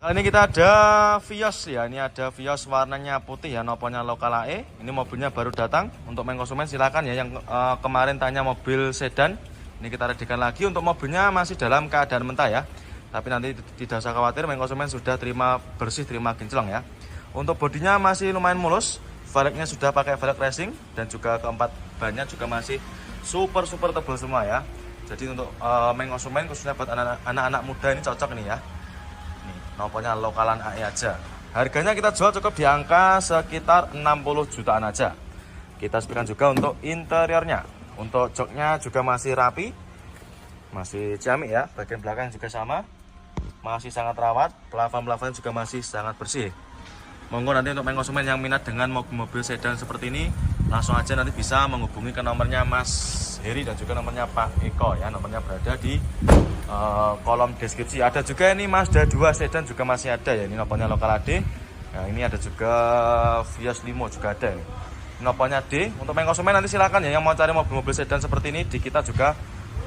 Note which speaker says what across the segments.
Speaker 1: Kali ini kita ada Vios ya, ini ada Vios warnanya putih ya, noponya lokal AE. Ini mobilnya baru datang. Untuk main konsumen silakan ya, yang kemarin tanya mobil sedan, ini kita readikan lagi. Untuk mobilnya masih dalam keadaan mentah ya, tapi nanti tidak usah khawatir, main konsumen sudah terima bersih, terima kinclong ya. Untuk bodinya masih lumayan mulus, velgnya sudah pakai velg racing, dan juga keempat bannya juga masih super tebal semua ya. Jadi untuk main konsumen khususnya buat anak-anak muda ini cocok nih ya. Noponya lokalan AE aja. Harganya kita jual cukup di angka sekitar 60 jutaan aja. Kita sepikan juga untuk interiornya. Untuk joknya juga masih rapi, masih ciamik ya. Bagian belakang juga sama, masih sangat rawat. Plafon juga masih sangat bersih. Monggo nanti untuk main konsumen yang minat dengan mobil-mobil sedan seperti ini, langsung aja nanti bisa menghubungi ke nomornya Mas Heri dan juga nomornya Pak Eko ya. Nomornya berada di kolom deskripsi. Ada juga ini Mazda 2 sedan juga masih ada ya. Ini nomornya lokal AD. Nah, ini ada juga Vios Limo juga ada ini. Nomornya D. Untuk main konsumen nanti silakan ya, yang mau cari mobil-mobil sedan seperti ini di kita juga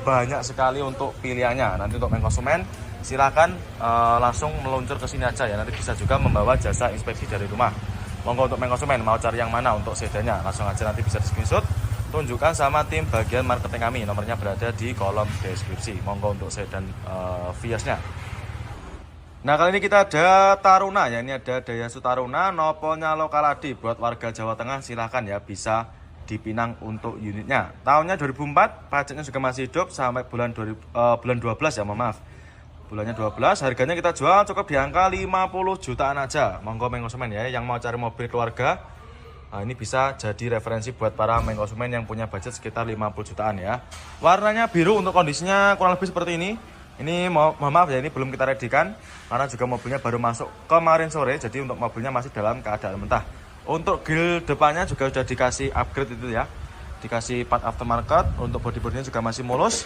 Speaker 1: banyak sekali untuk pilihannya. Nanti untuk main konsumen silakan langsung meluncur ke sini aja ya. Nanti bisa juga membawa jasa inspeksi dari rumah. Monggo untuk main konsumen mau cari yang mana untuk sedannya, langsung aja nanti bisa di screenshot, tunjukkan sama tim bagian marketing kami. Nomornya berada di kolom deskripsi. Monggo untuk sedan Viosnya. Nah, kali ini kita ada Taruna ya. Ini ada Daihatsu Taruna, noponya lokal AD. Buat warga Jawa Tengah silahkan ya, bisa dipinang untuk unitnya. Tahunnya 2004, pajaknya juga masih hidup sampai bulan 12 ya, maaf. Bulannya 12, harganya kita jual cukup di angka 50 jutaan aja. Monggo main konsumen ya, yang mau cari mobil keluarga. Nah, ini bisa jadi referensi buat para main konsumen yang punya budget sekitar 50 jutaan ya. Warnanya biru, untuk kondisinya kurang lebih seperti ini. Ini mohon maaf ya, ini belum kita readikan karena juga mobilnya baru masuk kemarin sore. Jadi untuk mobilnya masih dalam keadaan mentah. Untuk grill depannya juga sudah dikasih upgrade itu ya. Dikasih part aftermarket. Untuk body-bodinya juga masih mulus.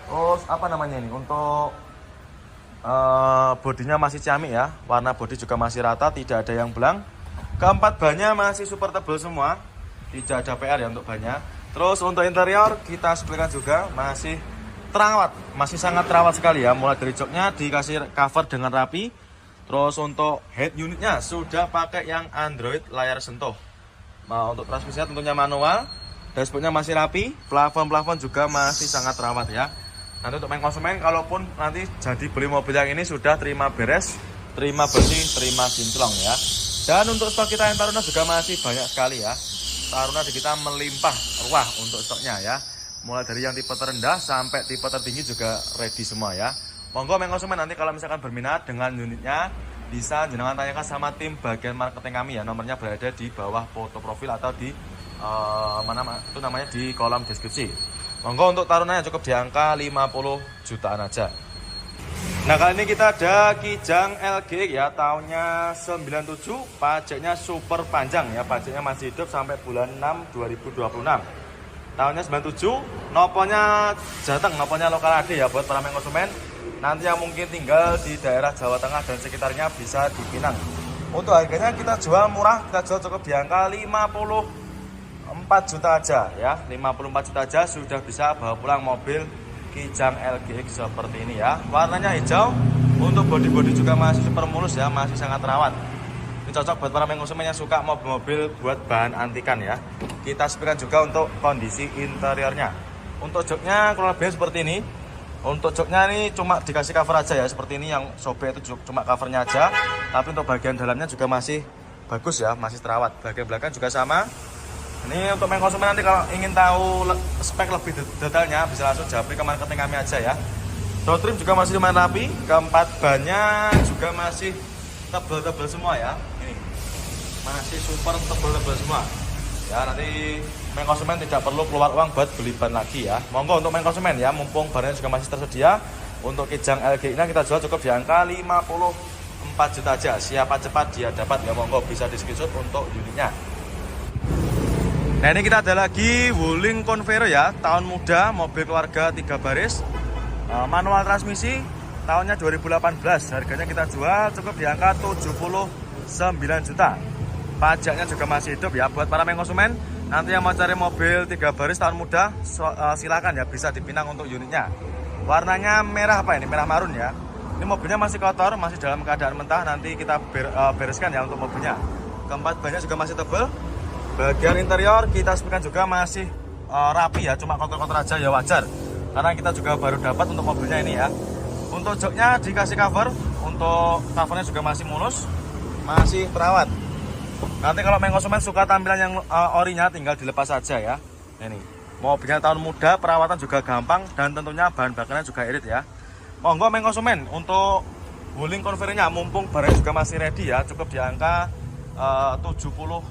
Speaker 1: Terus apa namanya ini? Untuk bodinya masih ciamik ya. Warna bodi juga masih rata, tidak ada yang belang. Keempat bannya masih super tebal semua, tidak ada PR ya untuk bannya. Terus untuk interior kita seplikan juga masih terawat, masih sangat terawat sekali ya. Mulai dari joknya dikasih cover dengan rapi. Terus untuk head unitnya sudah pakai yang Android layar sentuh. Nah, untuk transmisinya tentunya manual. Dashboardnya masih rapi, plafon juga masih sangat terawat ya. Nanti untuk main konsumen, kalaupun nanti jadi beli mobil yang ini sudah terima beres, terima bersih, terima kinclong ya. Dan untuk stok kita yang Taruna juga masih banyak sekali ya. Taruna di kita melimpah ruah untuk stoknya ya. Mulai dari yang tipe terendah sampai tipe tertinggi juga ready semua ya. Monggo main konsumen nanti kalau misalkan berminat dengan unitnya, bisa jenengan tanyakan sama tim bagian marketing kami ya. Nomornya berada di bawah foto profil atau di itu namanya di kolom deskripsi. Monggo untuk Taruna yang cukup di angka 50 jutaan aja. Nah, kali ini kita ada Kijang LG ya, tahunnya 97, pajaknya super panjang ya, pajaknya masih hidup sampai bulan 6 2026. Tahunnya 97, noponya Jateng, noponya lokal AD ya, buat para main konsumen nanti yang mungkin tinggal di daerah Jawa Tengah dan sekitarnya bisa dipinang. Untuk harganya kita jual murah, kita jual cukup di angka 54 juta aja ya. 54 juta aja sudah bisa bawa pulang mobil Kijang LGX seperti ini ya. Warnanya hijau. Untuk bodi juga masih super mulus ya, masih sangat rawat. Ini cocok buat para konsumen yang suka mobil-mobil buat bahan antikan ya. Kita sepikan juga untuk kondisi interiornya. Untuk joknya kurang lebih seperti ini. Untuk joknya ini cuma dikasih cover aja ya, seperti ini. Yang sobek itu cuma covernya aja. Tapi untuk bagian dalamnya juga masih bagus ya, masih terawat. Bagian belakang juga sama. Ini untuk main konsumen nanti kalau ingin tahu spek lebih detailnya bisa langsung japri ke marketing kami aja ya. Door trim juga masih lumayan rapi, keempat bannya juga masih tebal-tebal semua ya. Ini masih super tebal-tebal semua. Ya, nanti main konsumen tidak perlu keluar uang buat beli ban lagi ya. Monggo untuk main konsumen ya, mumpung bannya juga masih tersedia. Untuk Kijang LG ini kita jual cukup di angka 54 juta aja. Siapa cepat dia dapat ya, monggo bisa di screenshot untuk unitnya. Nah, ini kita ada lagi Wuling Convero ya, tahun muda, mobil keluarga 3 baris, manual transmisi, tahunnya 2018. Harganya kita jual cukup di angka 79 juta. Pajaknya juga masih hidup ya. Buat para main konsumen nanti yang mau cari mobil 3 baris tahun muda, silakan ya, bisa dipinang untuk unitnya. Warnanya merah apa ini? Merah marun ya. Ini mobilnya masih kotor, masih dalam keadaan mentah. Nanti kita bereskan ya untuk mobilnya. Keempat bannya juga masih tebal. Bagian interior kita sepikan juga masih rapi ya, cuma kotor-kotor aja ya wajar. Karena kita juga baru dapat untuk mobilnya ini ya. Untuk joknya dikasih cover, untuk covernya juga masih mulus, masih terawat. Nanti kalau konsumen suka tampilan yang orinya tinggal dilepas saja ya. Ini mobilnya tahun muda, perawatan juga gampang dan tentunya bahan bakarnya juga irit ya. Monggo konsumen untuk wuling converternya, mumpung barangnya juga masih ready ya, cukup di angka 79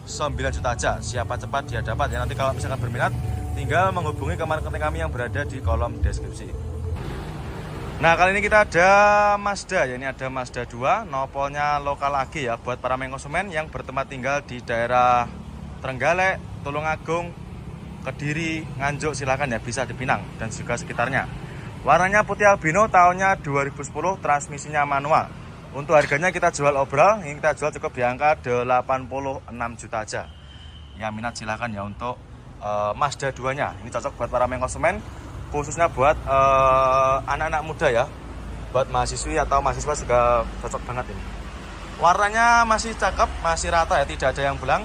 Speaker 1: juta aja. Siapa cepat dia dapat ya. Nanti kalau misalkan berminat tinggal menghubungi ke marketing kami yang berada di kolom deskripsi. Nah, kali ini kita ada Mazda ya, ini ada Mazda 2, nopolnya lokal lagi ya buat para konsumen yang bertempat tinggal di daerah Trenggalek, Tulungagung, Kediri, Nganjuk, silakan ya, bisa di Pinang dan juga sekitarnya. Warnanya putih albino, tahunnya 2010, transmisinya manual. Untuk harganya kita jual obral, ini kita jual cukup di angka 86 juta aja. Ya minat silakan ya untuk Mazda 2-nya. Ini cocok buat para konsumen, khususnya buat anak-anak muda ya. Buat mahasiswi atau mahasiswa juga cocok banget ini. Warnanya masih cakep, masih rata ya, tidak ada yang belang.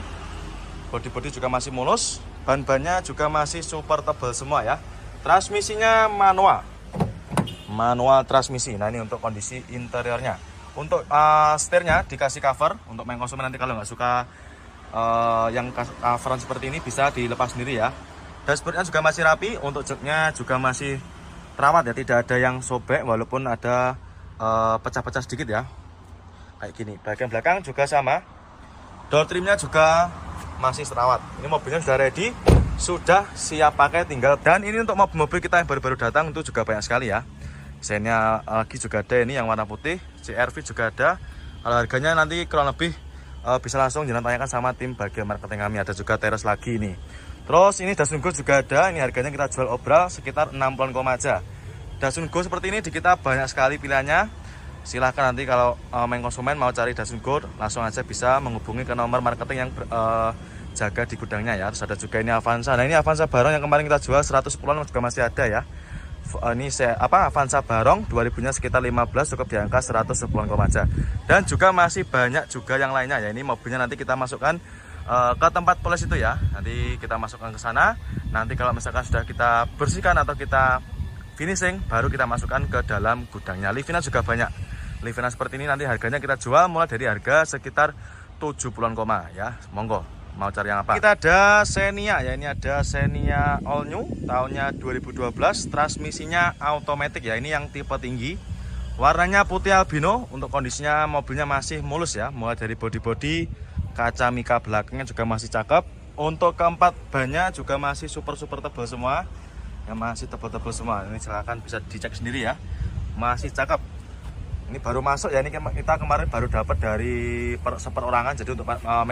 Speaker 1: Bodi-bodi juga masih mulus, ban-bannya juga masih super tebal semua ya. Transmisinya manual transmisi. Nah, ini untuk kondisi interiornya. Untuk setirnya dikasih cover. Untuk konsumen nanti kalau nggak suka yang coveran seperti ini bisa dilepas sendiri ya. Dashboardnya juga masih rapi. Untuk joknya juga masih terawat ya, tidak ada yang sobek walaupun ada pecah-pecah sedikit ya, kayak gini. Bagian belakang juga sama, door trimnya juga masih terawat. Ini mobilnya sudah ready, sudah siap pakai tinggal. Dan ini untuk mobil-mobil kita yang baru-baru datang itu juga banyak sekali ya. Desainnya lagi juga ada, ini yang warna putih, CR-V juga ada. Kalau harganya nanti kurang lebih bisa langsung jangan tanyakan sama tim bagian marketing kami. Ada juga teres lagi ini. Terus ini Datsun Go juga ada, ini harganya kita jual obral sekitar 60 aja. Datsun Go seperti ini di kita banyak sekali pilihannya. Silahkan nanti kalau konsumen mau cari Datsun Go, langsung aja bisa menghubungi ke nomor marketing yang jaga di gudangnya ya. Terus ada juga ini Avanza. Nah, ini Avanza Barong yang kemarin kita jual 110-an juga masih ada ya. Ini Avanza Barong 2000-nya sekitar 15, cukup di angka 110 aja. Dan juga masih banyak juga yang lainnya ya. Ini mobilnya nanti kita masukkan ke tempat polis itu ya. Nanti kita masukkan ke sana. Nanti kalau misalkan sudah kita bersihkan atau kita finishing, baru kita masukkan ke dalam gudangnya. Livina juga banyak. Livina seperti ini nanti harganya kita jual mulai dari harga sekitar 70-an ya. Monggo, mau cari yang apa? Kita ada Xenia ya, ini ada Xenia all new, tahunnya 2012, transmisinya automatic ya, ini yang tipe tinggi. Warnanya putih albino, untuk kondisinya mobilnya masih mulus ya, mulai dari bodi-bodi, kaca mika belakangnya juga masih cakep. Untuk keempat bannya juga masih super tebal semua, yang masih tebal-tebal semua. Ini silahkan bisa dicek sendiri ya, masih cakep. Ini baru masuk ya, ini kita kemarin baru dapat dari seperorangan. Jadi untuk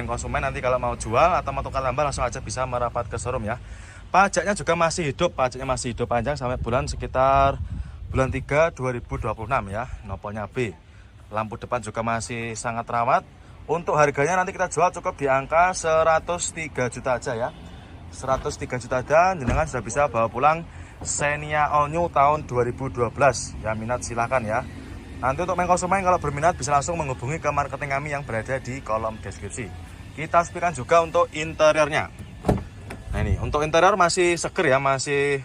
Speaker 1: konsumen nanti kalau mau jual atau mau tukar tambah langsung aja bisa merapat ke showroom ya. Pajaknya juga masih hidup, pajaknya masih hidup panjang sampai sekitar bulan 3 2026 ya. Nopolnya B. Lampu depan juga masih sangat rawat. Untuk harganya nanti kita jual cukup di angka 103 juta aja ya. 103 juta aja, jenengan sudah bisa bawa pulang Xenia all new tahun 2012. Ya minat silahkan ya. Nanti untuk konsumen kalau berminat bisa langsung menghubungi ke marketing kami yang berada di kolom deskripsi. Kita sepikan juga untuk interiornya. Nah, ini untuk interior masih seger ya, masih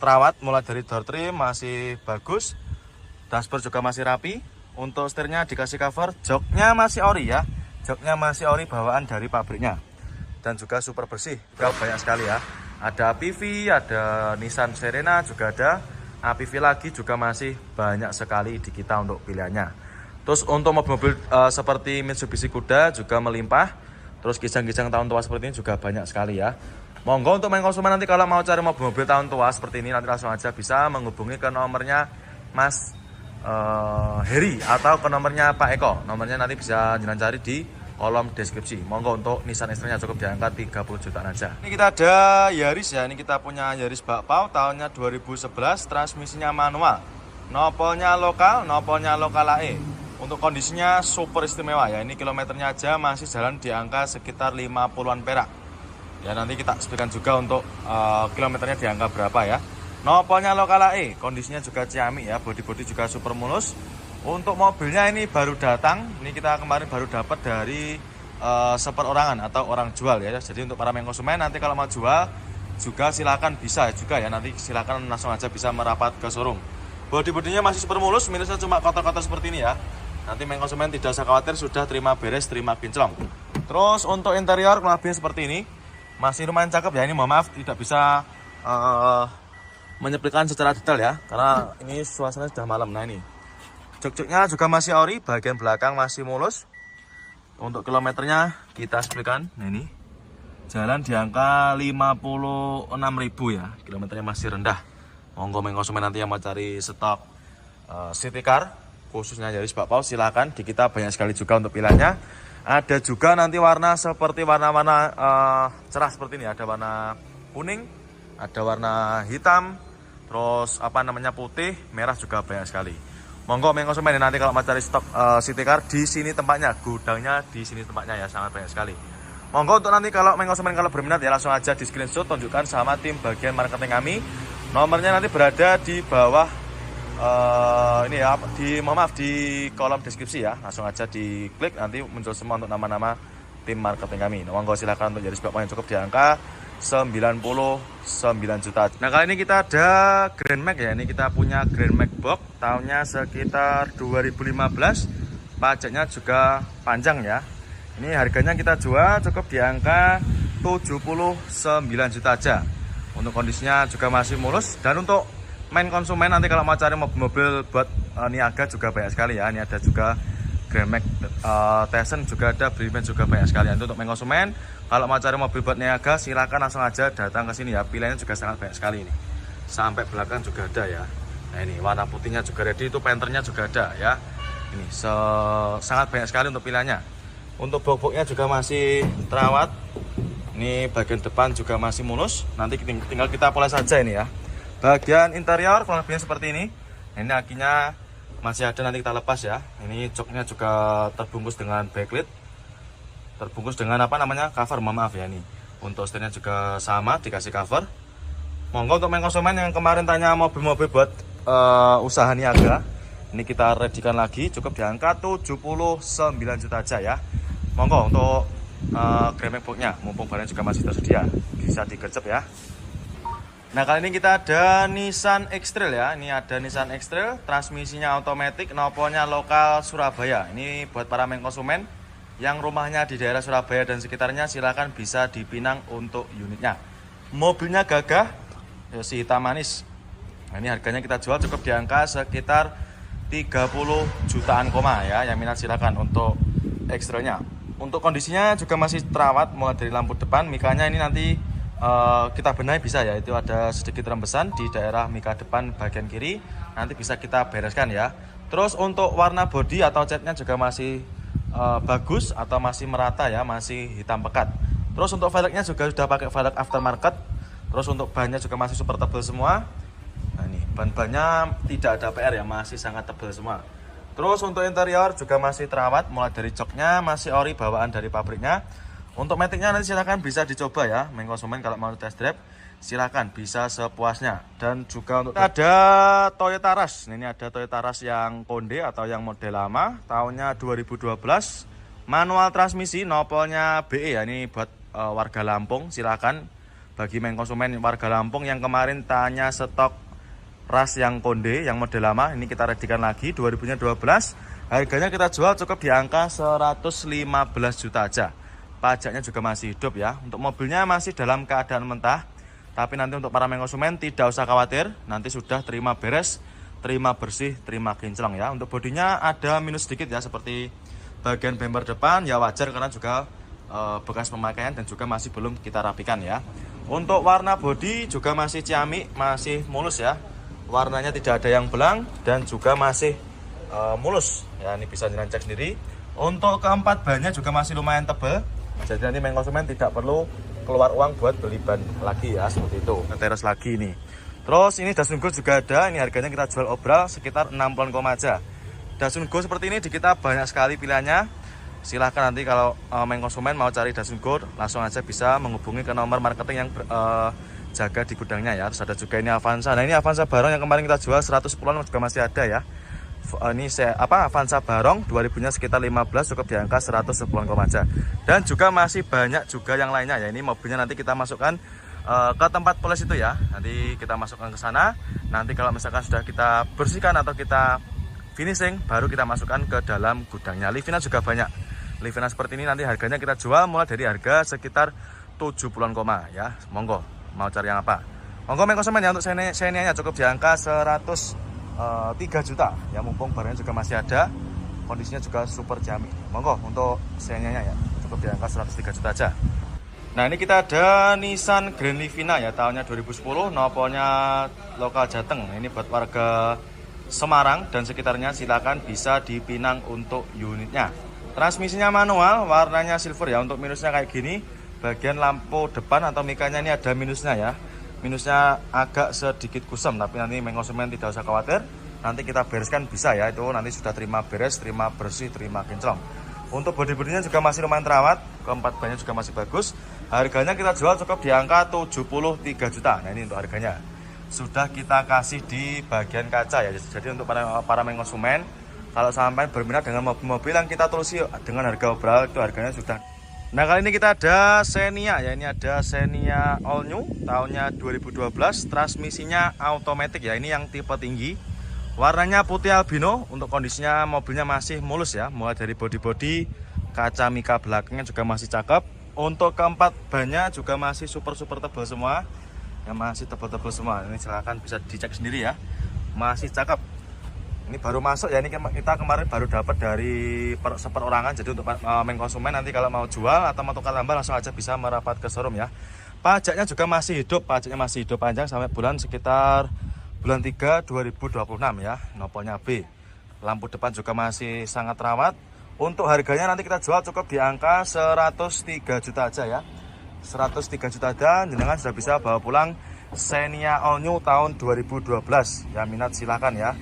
Speaker 1: terawat, mulai dari door trim masih bagus. Dashboard juga masih rapi. Untuk setirnya dikasih cover, joknya masih ori ya. Joknya masih ori bawaan dari pabriknya. Dan juga super bersih, juga banyak sekali ya. Ada PV, ada Nissan Serena juga ada. APV lagi juga masih banyak sekali di kita untuk pilihannya. Terus untuk mobil-mobil seperti Mitsubishi Kuda juga melimpah. Terus kijang-kijang tahun tua seperti ini juga banyak sekali ya. Monggo untuk konsumen nanti kalau mau cari mobil-mobil tahun tua seperti ini nanti langsung aja bisa menghubungi ke nomornya Mas Heri atau ke nomornya Pak Eko. Nomornya nanti bisa jangan cari di kolom deskripsi. Monggo untuk Nissan X-Trail cukup di angka 30 jutaan aja. Ini kita ada Yaris ya, ini kita punya Yaris bakpao tahunnya 2011, transmisinya manual. Nopolnya lokal AE. Untuk kondisinya super istimewa ya. Ini kilometernya aja masih jalan di angka sekitar 50-an perak. Ya nanti kita sebutkan juga untuk kilometernya di angka berapa ya. Nopolnya lokal AE, kondisinya juga ciamik ya, bodi-bodi juga super mulus. Untuk mobilnya ini baru datang, ini kita kemarin baru dapat dari seperorangan atau orang jual ya. Jadi untuk para konsumen nanti kalau mau jual juga silakan bisa juga ya, nanti silakan langsung aja bisa merapat ke showroom. Bodi-bodinya masih super mulus, minusnya cuma kotor-kotor seperti ini ya. Nanti konsumen tidak usah khawatir, sudah terima beres, terima kinclong. Terus untuk interior kurang lebih seperti ini, masih lumayan cakep ya. Ini mohon maaf tidak bisa menyeplikan secara detail ya, karena ini suasana sudah malam. Nah ini jok-joknya juga masih ori, bagian belakang masih mulus. Untuk kilometernya kita seplikan. Nah ini jalan di angka 56.000 ya, kilometernya masih rendah. Monggo konsumen nanti yang mau cari stok city car khususnya Yaris bak paus, silahkan. Di kita banyak sekali juga untuk pilihannya. Ada juga nanti warna seperti warna-warna cerah seperti ini, ada warna kuning, ada warna hitam, terus putih, merah juga banyak sekali. Monggo konsumen nanti kalau mau cari stok city car di sini tempatnya, gudangnya di sini tempatnya ya, sangat banyak sekali. Monggo untuk nanti kalau konsumen kalau berminat ya langsung aja di screenshot, tunjukkan sama tim bagian marketing kami. Nomornya nanti berada di bawah ini ya, di kolom deskripsi ya. Langsung aja diklik, nanti muncul semua untuk nama-nama tim marketing kami. Monggo silakan untuk Yaris bak paus yang cukup di angka 99 juta. Nah kali ini kita ada Grand Max ya, ini kita punya Grand Max box, tahunnya sekitar 2015, pajaknya juga panjang ya. Ini harganya kita jual cukup di angka 79 juta aja. Untuk kondisinya juga masih mulus, dan untuk konsumen nanti kalau mau cari mobil-mobil buat niaga juga banyak sekali ya. Ini ada juga Grand Max Tizen, juga ada Bremen juga banyak sekali. Untuk konsumen kalau mau cari mobil buat niaga silahkan langsung aja datang ke sini ya. Pilihannya juga sangat banyak sekali ini. Sampai belakang juga ada ya. Nah ini warna putihnya juga ready, itu penternya juga ada ya. Ini sangat banyak sekali untuk pilihannya. Untuk box-boxnya juga masih terawat. Ini bagian depan juga masih mulus. Nanti tinggal kita poles saja ini ya. Bagian interior kurang lebihnya seperti ini. Ini akinya masih ada, nanti kita lepas ya. Ini joknya juga terbungkus dengan backlit, terbungkus dengan cover, maaf ya. Ini untuk setirnya juga sama dikasih cover. Monggo untuk konsumen yang kemarin tanya mobil-mobil buat usaha niaga, ini kita readykan lagi cukup di angka 79 juta aja ya. Monggo untuk Grand Max box-nya, mumpung barang juga masih tersedia, bisa digercep ya. Nah kali ini kita ada Nissan X-Trail ya. Ini ada Nissan X-Trail, transmisinya otomatis, nopolnya lokal Surabaya. Ini buat para konsumen yang rumahnya di daerah Surabaya dan sekitarnya, silahkan bisa dipinang untuk unitnya. Mobilnya gagah, si hitam manis. Nah, ini harganya kita jual cukup di angka sekitar 30 jutaan koma ya. Yang minat silahkan untuk X-Trailnya. Untuk kondisinya juga masih terawat, mulai dari lampu depan, mikanya ini nanti kita benahi bisa ya, itu ada sedikit rembesan di daerah mika depan bagian kiri, nanti bisa kita bereskan ya. Terus untuk warna bodi atau catnya juga masih bagus atau masih merata ya, masih hitam pekat. Terus untuk velgnya juga sudah pakai velg aftermarket. Terus untuk bannya juga masih super tebal semua. Nah ini ban-bannya tidak ada PR ya, masih sangat tebal semua. Terus untuk interior juga masih terawat, mulai dari joknya masih ori bawaan dari pabriknya. Untuk maticnya nanti silahkan bisa dicoba ya, konsumen kalau mau test drive silahkan bisa sepuasnya. Dan juga untuk ada Toyota Rush, ini ada Toyota Rush yang konde atau yang model lama, tahunnya 2012, manual transmisi, nopolnya BE ya. Ini buat warga Lampung, silahkan bagi konsumen warga Lampung yang kemarin tanya stok Rush yang konde yang model lama, ini kita readykan lagi 2012. Harganya kita jual cukup di angka 115 juta aja. Pajaknya juga masih hidup ya. Untuk mobilnya masih dalam keadaan mentah, tapi nanti untuk para konsumen tidak usah khawatir, nanti sudah terima beres, terima bersih, terima kinclong ya. Untuk bodinya ada minus sedikit ya, seperti bagian bumper depan ya, wajar karena juga bekas pemakaian dan juga masih belum kita rapikan ya. Untuk warna bodi juga masih ciamik, masih mulus ya. Warnanya tidak ada yang belang dan juga masih mulus ya. Ini bisa jenengan cek sendiri. Untuk keempat bannya juga masih lumayan tebal, jadi nanti konsumen tidak perlu keluar uang buat beli ban lagi ya, seperti itu. Teres lagi nih. Terus ini Dasun Go juga ada, ini harganya kita jual obral sekitar 60 koma aja. Dasun Go seperti ini di kita banyak sekali pilihannya. Silahkan nanti kalau konsumen mau cari Dasun Go, langsung aja bisa menghubungi ke nomor marketing yang jaga di gudangnya ya. Terus ada juga ini Avanza. Nah ini Avanza Barong yang kemarin kita jual 110-an juga masih ada ya. Ini Avanza Barong 2000-nya sekitar 15, cukup di angka 110-an aja. Dan juga masih banyak juga yang lainnya ya. Ini mobilnya nanti kita masukkan ke tempat polis itu ya. Nanti kita masukkan ke sana. Nanti kalau misalkan sudah kita bersihkan atau kita finishing, baru kita masukkan ke dalam gudangnya. Livina juga banyak. Livina seperti ini nanti harganya kita jual mulai dari harga sekitar 70-an ya. Monggo, mau cari yang apa? Monggo konsumen ya, untuk Xenia-nya cukup di angka 103 juta. Ya mumpung barangnya juga masih ada. Kondisinya juga super jamin. Monggo untuk Xenia-nya ya, cukup di angka 103 juta aja. Nah ini kita ada Nissan Grand Livina ya, tahunnya 2010, nopolnya lokal Jateng. Ini buat warga Semarang dan sekitarnya, silakan bisa dipinang untuk unitnya. Transmisinya manual, warnanya silver ya. Untuk minusnya kayak gini, bagian lampu depan atau mikanya ini ada minusnya ya. Minusnya agak sedikit kusam, tapi nanti konsumen tidak usah khawatir. Nanti kita bereskan bisa ya, itu nanti sudah terima beres, terima bersih, terima kinclong. Untuk bodi-bodinya juga masih lumayan terawat, keempat bannya juga masih bagus. Harganya kita jual cukup di angka 73 juta. Nah ini untuk harganya sudah kita kasih di bagian kaca ya. Jadi untuk para konsumen, kalau sampai berminat dengan mobil-mobil yang kita tulis dengan harga obral, itu harganya sudah. Nah kali ini kita ada Xenia ya, ini ada Xenia all new tahunnya 2012, transmisinya automatic ya, ini yang tipe tinggi, warnanya putih albino. Untuk kondisinya mobilnya masih mulus ya, mulai dari bodi-bodi, kaca mika belakangnya juga masih cakep. Untuk keempat bannya juga masih super tebal semua, yang masih tebal semua. Ini silahkan bisa dicek sendiri ya, masih cakep. Ini baru masuk ya, ini kita kemarin baru dapat dari seperorangan. Jadi untuk konsumen nanti kalau mau jual atau mau tukar tambah langsung aja bisa merapat ke showroom ya. Pajaknya juga masih hidup, pajaknya masih hidup panjang sampai sekitar bulan 3 2026 ya. Nopolnya B, lampu depan juga masih sangat rawat. Untuk harganya nanti kita jual cukup di angka 103 juta aja ya. 103 juta aja, jenengan sudah bisa bawa pulang Xenia all new tahun 2012 ya. Minat silahkan ya.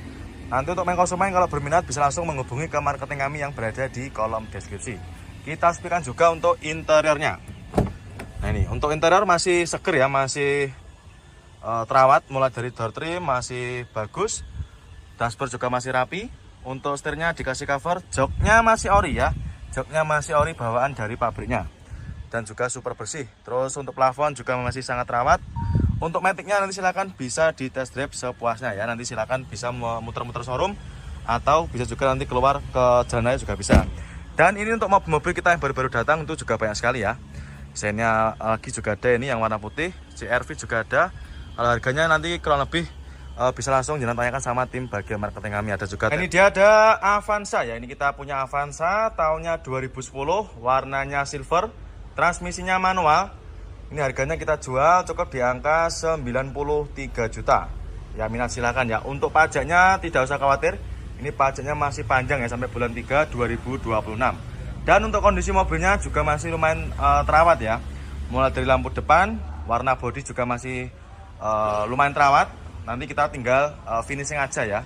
Speaker 1: Nanti untuk konsumen kalau berminat bisa langsung menghubungi ke marketing kami yang berada di kolom deskripsi. Kita sepikan juga untuk interiornya. Nah ini untuk interior masih seger ya, masih terawat, mulai dari door trim masih bagus, dashboard juga masih rapi. Untuk setirnya dikasih cover, joknya masih ori ya, joknya masih ori bawaan dari pabriknya dan juga super bersih. Terus untuk plafon juga masih sangat terawat. Untuk maticnya nanti silakan bisa di test drive sepuasnya ya. Nanti silakan bisa muter-muter showroom atau bisa juga nanti keluar ke jalan juga bisa. Dan ini untuk mobil-mobil kita yang baru-baru datang itu juga banyak sekali ya. Xenia lagi juga ada, ini yang warna putih, CR-V juga ada. Kalau harganya nanti kurang lebih bisa langsung jangan tanyakan sama tim bagian marketing kami. Ada juga. Ini dia ada Avanza ya. Ini kita punya Avanza tahunnya 2010, warnanya silver, transmisinya manual. Ini harganya kita jual cukup di angka 93 juta. Ya minat silakan ya. Untuk pajaknya tidak usah khawatir. Ini pajaknya masih panjang ya, sampai bulan 3 2026. Dan untuk kondisi mobilnya juga masih lumayan terawat ya. Mulai dari lampu depan, warna bodi juga masih lumayan terawat. Nanti kita tinggal finishing aja ya.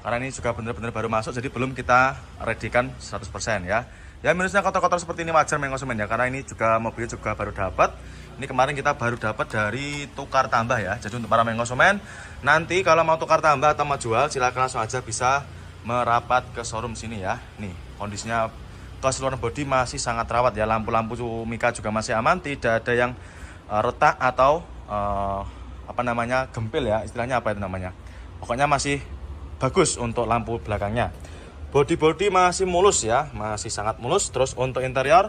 Speaker 1: Karena ini juga benar-benar baru masuk, jadi belum kita readykan 100% ya. Ya minusnya kotor-kotor seperti ini wajar konsumen ya, karena ini juga mobilnya juga baru dapat. Ini kemarin kita baru dapat dari tukar tambah ya. Jadi untuk para konsumen, nanti kalau mau tukar tambah atau mau jual, silakan langsung aja bisa merapat ke showroom sini ya. Nih kondisinya keseluruhan bodi masih sangat rawat ya. Lampu-lampu mika juga masih aman, tidak ada yang retak atau gempil ya. Istilahnya apa itu namanya. Pokoknya masih bagus untuk lampu belakangnya. Bodi-bodi masih mulus ya, masih sangat mulus. Terus untuk interior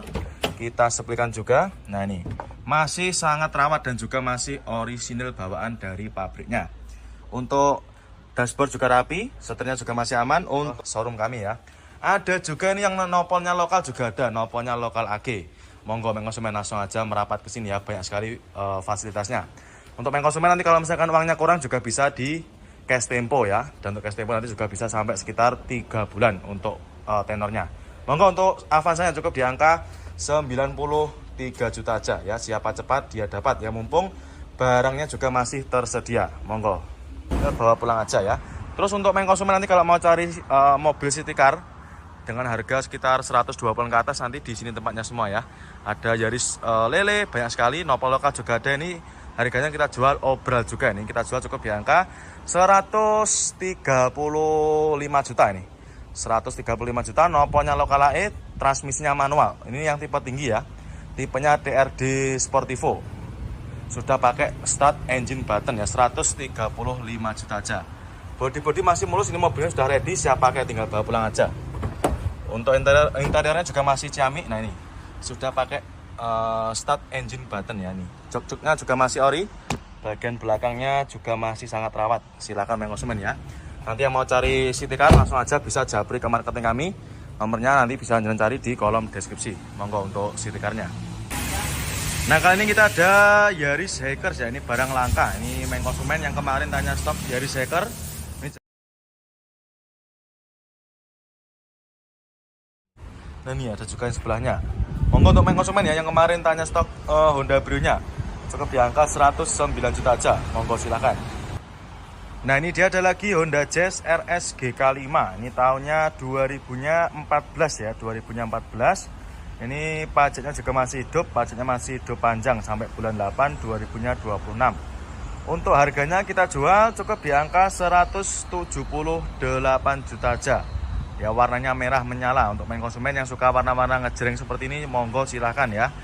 Speaker 1: kita seplikan juga. Nah ini masih sangat rawat dan juga masih orisinil bawaan dari pabriknya. Untuk dashboard juga rapi, setirnya juga masih aman. Untuk showroom kami ya. Ada juga ini yang nopolnya lokal juga ada, nopolnya lokal AG. Monggo konsumen langsung aja merapat ke sini ya, banyak sekali fasilitasnya. Untuk konsumen nanti kalau misalkan uangnya kurang juga bisa di cash tempo ya. Dan untuk cash tempo nanti juga bisa sampai sekitar 3 bulan untuk tenornya. Monggo untuk Avanza cukup di angka 93 juta aja ya. Siapa cepat dia dapat ya, mumpung barangnya juga masih tersedia. Monggo kita bawa pulang aja ya. Terus untuk konsumen nanti kalau mau cari mobil city car dengan harga sekitar 120 ke atas, nanti di sini tempatnya semua ya. Ada Yaris Lele banyak sekali, nopol lokal juga ada. Ini Harganya kita jual obral juga ini. Kita jual cukup di angka 135 juta ini. 135 juta, noponya lokal AE, transmisinya manual. Ini yang tipe tinggi ya. Tipenya DRD Sportivo. Sudah pakai start engine button ya, 135 juta aja. Bodi masih mulus, ini mobilnya sudah ready, siap pakai, tinggal bawa pulang aja. Untuk interiornya juga masih ciamik. Nah ini sudah pakai start engine button ya, nih jok-joknya juga masih ori, bagian belakangnya juga masih sangat rawat. Silakan main konsumen ya. Nanti yang mau cari city car langsung aja bisa japri ke marketing kami, nomornya nanti bisa jalan cari di kolom deskripsi. Monggo untuk city car-nya. Nah kali ini kita ada Yaris Hackers ya, ini barang langka. Ini main konsumen yang kemarin tanya stok Yaris Hacker. Nah ini ada juga yang sebelahnya. Monggo untuk main konsumen ya yang kemarin tanya stok Honda Brio-nya. Cukup di angka 109 juta aja. Monggo silakan. Nah ini dia ada lagi Honda Jazz RS GK5. Ini tahunnya 2014 ya, 2014. Ini pajaknya juga masih hidup, pajaknya masih hidup panjang sampai bulan 8 2026. Untuk harganya kita jual cukup di angka 178 juta aja. Ya warnanya merah menyala. Untuk main konsumen yang suka warna-warna ngejreng seperti ini, monggo silahkan ya.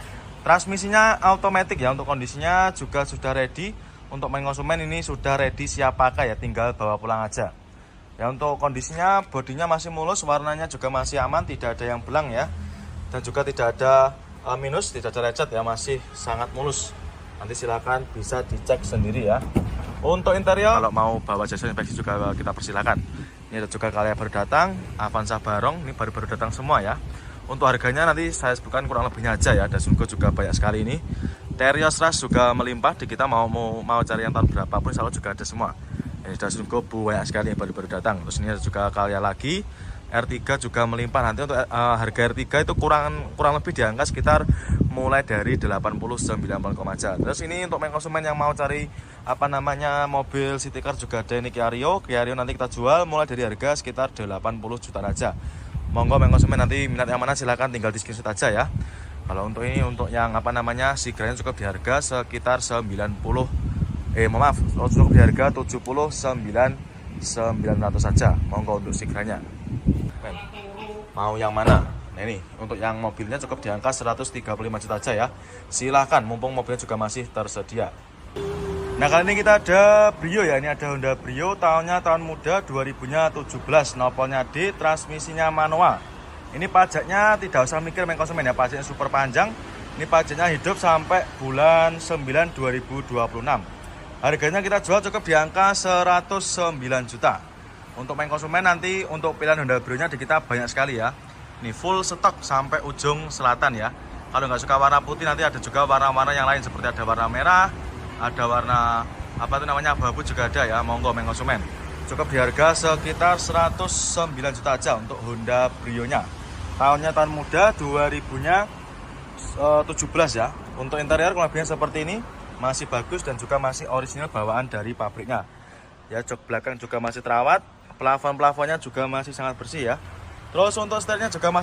Speaker 1: Transmisinya automatic ya, untuk kondisinya juga sudah ready. Untuk main konsumen ini sudah ready, siap pakai ya, tinggal bawa pulang aja. Ya untuk kondisinya bodinya masih mulus, warnanya juga masih aman, tidak ada yang belang ya. Dan juga tidak ada minus, tidak ada lecet ya, masih sangat mulus. Nanti silakan bisa dicek sendiri ya. Untuk interior, kalau mau bawa jasa inspeksi juga kita persilakan. Ini ada juga kalian baru datang, Avanza Barong, ini baru-baru datang semua ya. Untuk harganya nanti saya sebutkan kurang lebihnya aja ya. Dasungo juga banyak sekali ini. Terios Rush juga melimpah, di kita mau cari yang tahun berapapun selalu juga ada semua. Ini Dasungo banyak sekali yang baru-baru datang. Terus ini ada juga kalian lagi. R3 juga melimpah. Nanti untuk harga R3 itu kurang lebih di angka sekitar mulai dari 89 aja. Terus ini untuk main konsumen yang mau cari mobil city car juga ada ini Kia Rio nanti kita jual mulai dari harga sekitar 80 juta aja. Monggo main konsumen nanti minat yang mana silahkan tinggal di screenshot aja ya. Kalau untuk ini untuk yang Sigranya cukup di harga sekitar cukup di harga 79.900 saja. Monggo untuk Sigranya. Mau yang mana? Nah ini untuk yang mobilnya cukup di angka 135 juta aja ya. Silahkan, mumpung mobilnya juga masih tersedia. Nah kali ini kita ada Brio ya. Ini ada Honda Brio, tahunnya tahun muda 2017. Nopolnya D, transmisinya manual. Ini pajaknya tidak usah mikir main konsumen ya, pajaknya super panjang. Ini pajaknya hidup sampai bulan 9 2026. Harganya kita jual cukup di angka 109 juta. Untuk main konsumen nanti untuk pilihan Honda Brio-nya di kita banyak sekali ya. Ini full stok sampai ujung selatan ya. Kalau nggak suka warna putih nanti ada juga warna-warna yang lain seperti ada warna merah, ada warna abu-abu juga ada ya. Monggo main konsumen. Cukup di harga sekitar 109 juta aja untuk Honda Brio-nya. Tahunnya tahun muda 2017 ya. Untuk interior kelebihan seperti ini masih bagus dan juga masih original bawaan dari pabriknya. Ya jok belakang juga masih terawat. Plafon-plafonnya juga masih sangat bersih ya. Terus untuk setirnya juga masih